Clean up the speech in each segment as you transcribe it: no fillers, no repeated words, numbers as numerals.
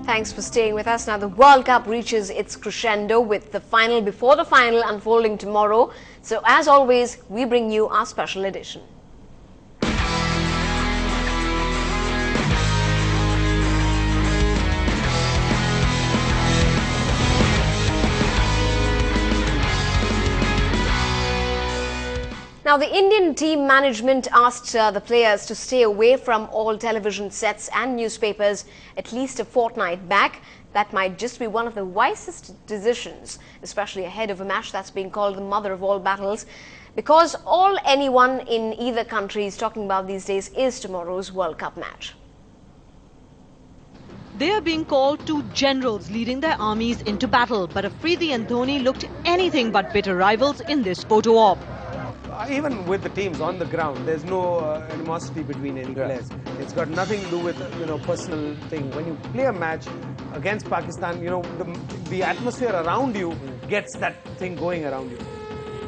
Thanks for staying with us. Now, the World Cup reaches its crescendo with the final before the final unfolding tomorrow. So, as always, we bring you our special edition. Now, the Indian team management asked the players to stay away from all television sets and newspapers at least a fortnight back. That might just be one of the wisest decisions, especially ahead of a match that's being called the mother of all battles, because all anyone in either country is talking about these days is tomorrow's World Cup match. They are being called two generals leading their armies into battle, but Afridi and Dhoni looked anything but bitter rivals in this photo op. Even with the teams on the ground, there's no animosity between any players. It's got nothing to do with personal thing. When you play a match against Pakistan, the atmosphere around you gets that thing going around you.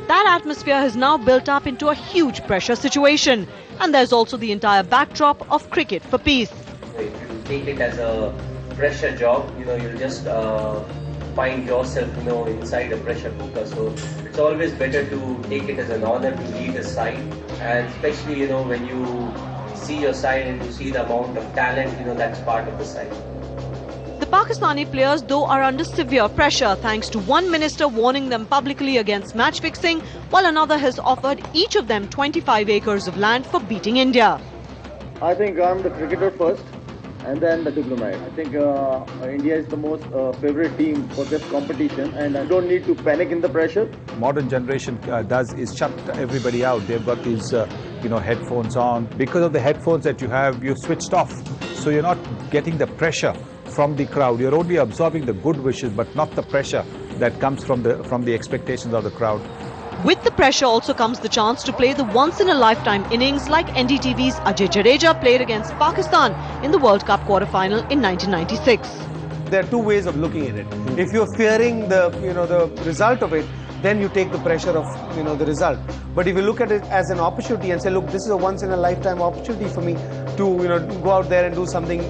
That atmosphere has now built up into a huge pressure situation, and there's also the entire backdrop of cricket for peace. If you take it as a pressure job, you'll just find yourself, inside a pressure cooker. So it's always better to take it as an honor to lead a side, and especially, when you see your side and you see the amount of talent, that's part of the side. The Pakistani players, though, are under severe pressure thanks to one minister warning them publicly against match fixing, while another has offered each of them 25 acres of land for beating India. I think I'm the cricketer first, and then the diplomat. I think India is the most favorite team for this competition, and I don't need to panic in the pressure. Modern generation does is shut everybody out. They've got these headphones on. Because of the headphones that you have, you're switched off. So you're not getting the pressure from the crowd. You're only absorbing the good wishes, but not the pressure that comes from the expectations of the crowd. With the pressure also comes the chance to play the once-in-a-lifetime innings like NDTV's Ajay Jadeja played against Pakistan in the World Cup quarter-final in 1996. There are two ways of looking at it. If you're fearing the result of it, then you take the pressure of the result. But if you look at it as an opportunity and say, look, this is a once-in-a-lifetime opportunity for me to go out there and do something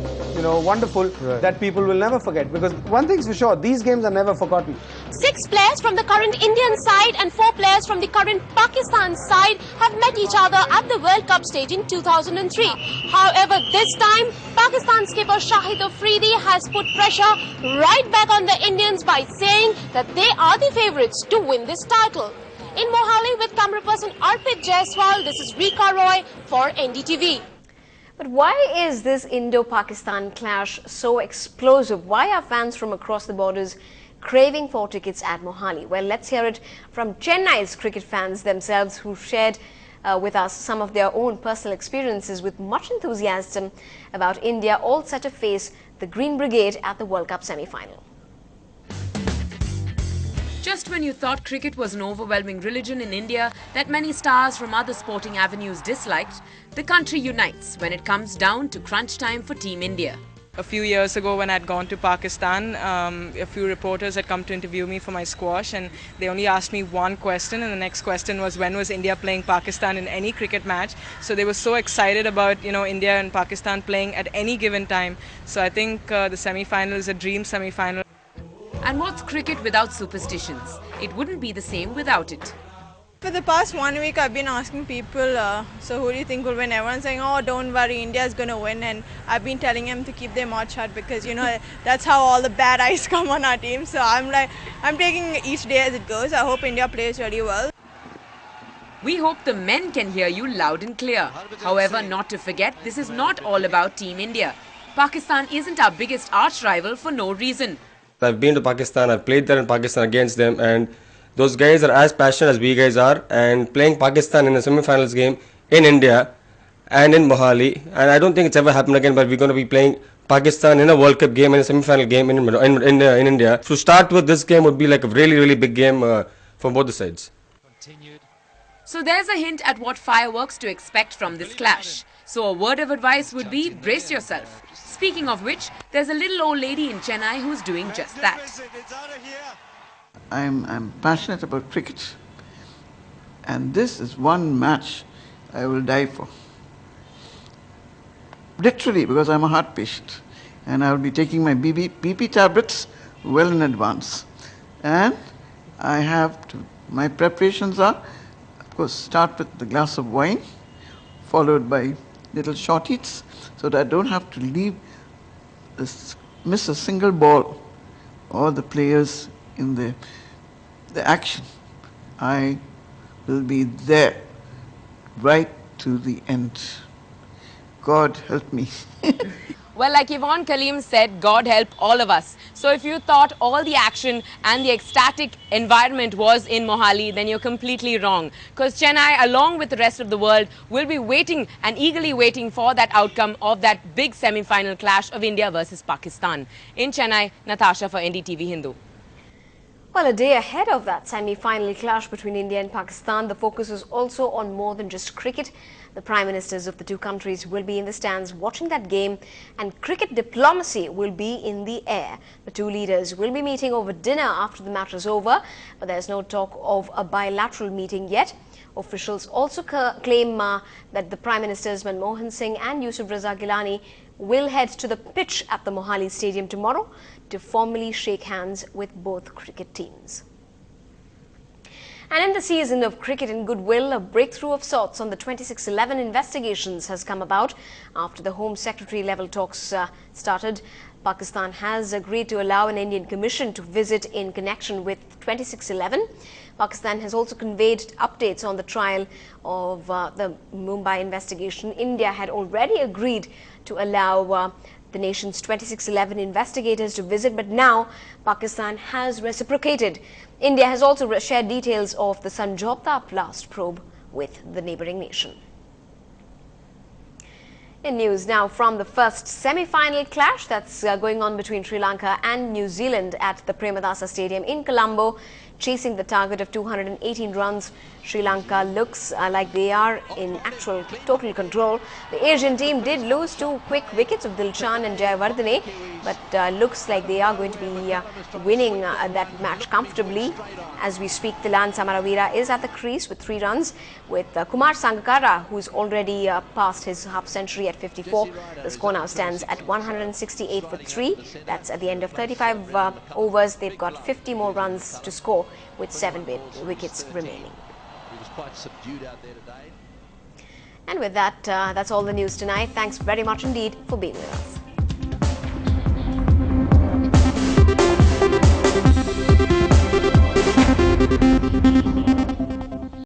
wonderful that people will never forget. Because one thing's for sure, these games are never forgotten. 6 players from the current Indian side and 4 players from the current Pakistan side have met each other at the World Cup stage in 2003. However, this time, Pakistan skipper Shahid Afridi has put pressure right back on the Indians by saying that they are the favourites to win this title. In Mohali with camera person Arpit Jaiswal, this is Rika Roy for NDTV. But why is this Indo-Pakistan clash so explosive? Why are fans from across the borders craving for tickets at Mohali? Well, let's hear it from Chennai's cricket fans themselves, who shared with us some of their own personal experiences with much enthusiasm about India all set to face the Green Brigade at the World Cup semi-final. Just when you thought cricket was an overwhelming religion in India that many stars from other sporting avenues disliked, the country unites when it comes down to crunch time for Team India. A few years ago when I'd gone to Pakistan, a few reporters had come to interview me for my squash, and they only asked me one question, and the next question was when was India playing Pakistan in any cricket match. So they were so excited about India and Pakistan playing at any given time. So I think the semi-final is a dream semi-final. And what's cricket without superstitions? It wouldn't be the same without it. For the past 1 week, I've been asking people, so who do you think will win? Everyone's saying, oh, don't worry, India's going to win. And I've been telling them to keep their mouth shut because, that's how all the bad eyes come on our team. So I'm taking each day as it goes. I hope India plays really well. We hope the men can hear you loud and clear. However, not to forget, this is not all about Team India. Pakistan isn't our biggest arch rival for no reason. I've been to Pakistan, I've played there in Pakistan against them, and those guys are as passionate as we guys are, and playing Pakistan in a semi-finals game in India and in Mohali, and I don't think it's ever happened again, but we're going to be playing Pakistan in a World Cup game and a semi-final game in India. To start with, this game would be like a really, really big game for both the sides. So there's a hint at what fireworks to expect from this clash. So a word of advice would be, brace yourself. Speaking of which, there's a little old lady in Chennai who's doing just that. I'm passionate about cricket, and this is one match I will die for. literally, because I'm a heart patient. And I'll be taking my BP tablets well in advance. And I have to, my preparations are, of course, start with the glass of wine, followed by little short eats, so that I don't have to miss a single ball or the players in the action. I will be there right to the end. God help me. Well, like Yvonne Kaleem said, God help all of us. So if you thought all the action and the ecstatic environment was in Mohali, then you're completely wrong. Because Chennai, along with the rest of the world, will be waiting and eagerly waiting for that outcome of that big semi-final clash of India versus Pakistan. In Chennai, Natasha for NDTV Hindu. Well, a day ahead of that semi-final clash between India and Pakistan, the focus is also on more than just cricket. The Prime Ministers of the two countries will be in the stands watching that game, and cricket diplomacy will be in the air. The two leaders will be meeting over dinner after the match is over, but there's no talk of a bilateral meeting yet. Officials also claim that the Prime Ministers Manmohan Singh and Yusuf Raza Gilani will head to the pitch at the Mohali Stadium tomorrow to formally shake hands with both cricket teams. And in the season of cricket and goodwill, a breakthrough of sorts on the 2611 investigations has come about after the Home Secretary level talks started. Pakistan has agreed to allow an Indian commission to visit in connection with 2611. Pakistan has also conveyed updates on the trial of the Mumbai investigation. India had already agreed to allow the nation's 2611 investigators to visit, but now Pakistan has reciprocated. India has also shared details of the Sanjota blast probe with the neighboring nation. In news now from the first semi-final clash that's going on between Sri Lanka and New Zealand at the Premadasa Stadium in Colombo. Chasing the target of 218 runs, Sri Lanka looks like they are in actual total control. The Asian team did lose two quick wickets of Dilshan and Jayawardene, but looks like they are going to be winning that match comfortably. As we speak, Thilan Samaravira is at the crease with 3 runs, with Kumar Sangakkara, who's already passed his half century at 54. The score now stands at 168 for 3. That's at the end of 35 overs. They've got 50 more runs to score, with 7 wickets remaining. He was quite subdued out there today. And with that, that's all the news tonight. Thanks very much indeed for being with us.